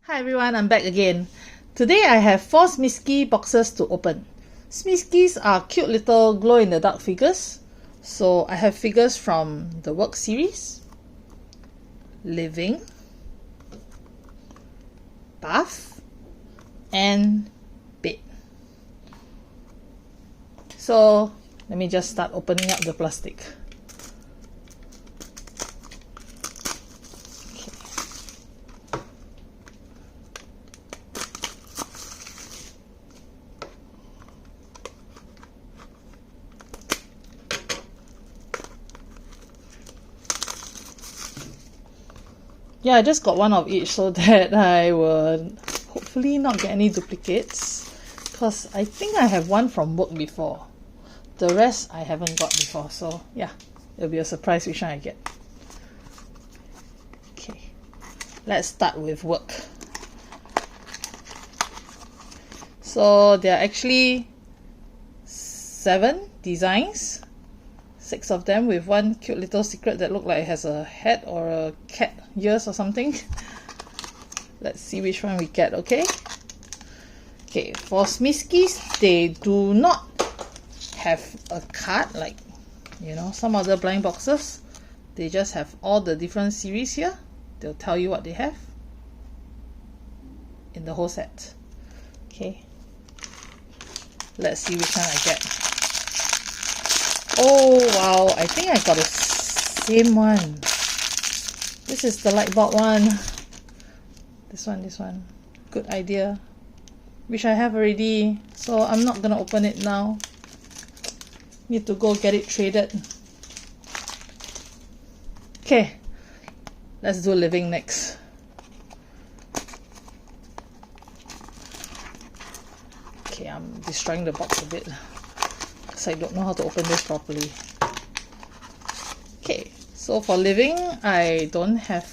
Hi everyone, I'm back again. Today I have 4 Smiski boxes to open. Smiskis are cute little glow-in-the-dark figures. So I have figures from the Work series, Living, Bath, and Bed. So let me just start opening up the plastic. Yeah, I just got one of each so that I will hopefully not get any duplicates, because I think I have one from Work before. The rest I haven't got before, so yeah, it'll be a surprise which one I get. Okay, let's start with Work. So there are actually 7 designs. 6 of them with one cute little secret that look like it has a head or a cat ears or something. Let's see which one we get, okay? Okay, for Smiskis, they do not have a card like, you know, some other blind boxes. They just have all the different series here. They'll tell you what they have in the whole set. Okay, let's see which one I get. Oh wow, I think I got the same one. This is the light bulb one. This one. Good idea. Which I have already, so I'm not gonna open it now. Need to go get it traded. Okay, let's do Living next. Okay, I'm destroying the box a bit. I don't know how to open this properly. Okay, so for Living, I don't have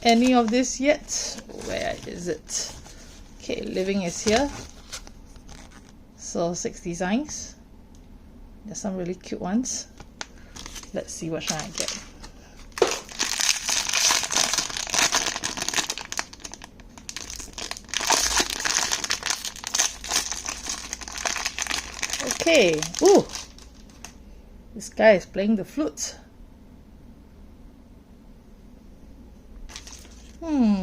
any of this yet. Where is it? Okay, Living is here. So 6 designs. There's some really cute ones. Let's see what one I get. Okay, ooh! This guy is playing the flute.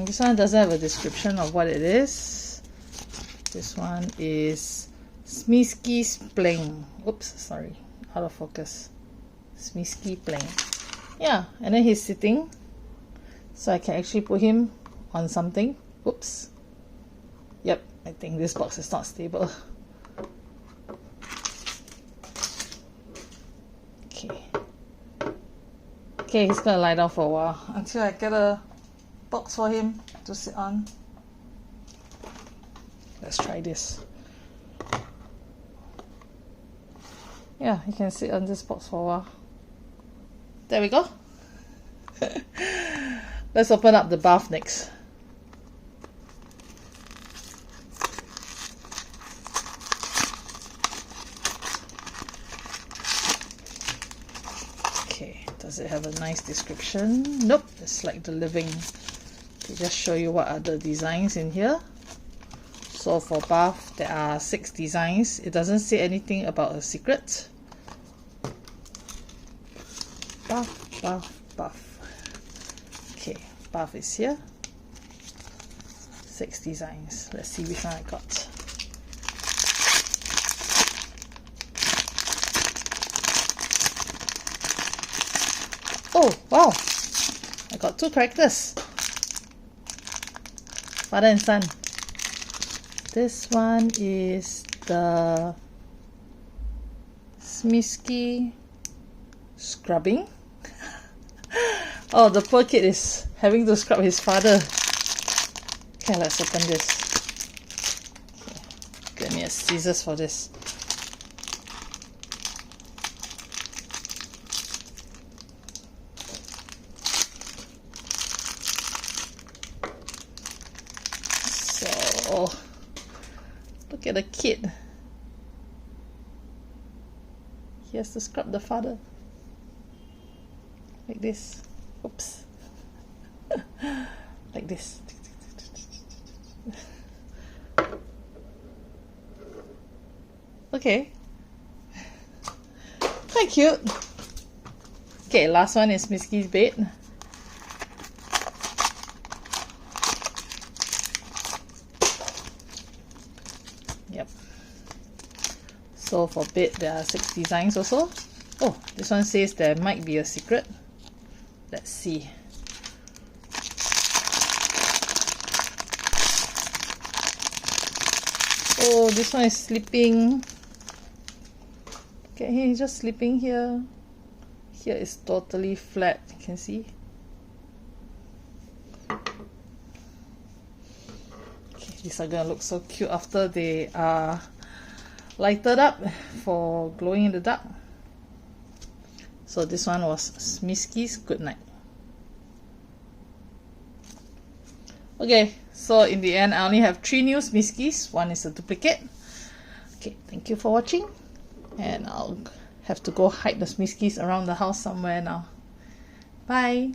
This one doesn't have a description of what it is. This one is Smiskis playing. Oops, sorry, out of focus. Smiski playing. Yeah, and then he's sitting. So I can actually put him on something. Oops. Yep, I think this box is not stable. Okay, he's gonna lie down for a while until I get a box for him to sit on. Let's try this. Yeah, he can sit on this box for a while. There we go. Let's open up the bath next. Does it have a nice description? Nope, it's like the Living. They just show you what are the designs in here. So for Bath, there are 6 designs. It doesn't say anything about a secret. Bath. Okay, Bath is here. 6 designs. Let's see which one I got. Oh wow, I got 2 characters, father and son. This one is the Smiski scrubbing. Oh, the poor kid is having to scrub his father. Okay, let's open this. Okay. Give me a scissors for this. So, look at the kid. He has to scrub the father. Like this. Oops. Like this. Okay. Quite cute. Okay, last one is Smiski's bed. Yep. So for bed there are 6 designs also. Oh, this one says there might be a secret. Let's see. Oh, this one is sleeping. Okay, he's just sleeping here. Here is totally flat, you can see. Okay, these are gonna look so cute after they are lighted up for glowing in the dark. So this one was Smiski's Good Night. Okay, so in the end I only have 3 new Smiskis. One is a duplicate. Okay, thank you for watching. And I'll have to go hide the Smiskis around the house somewhere now. Bye!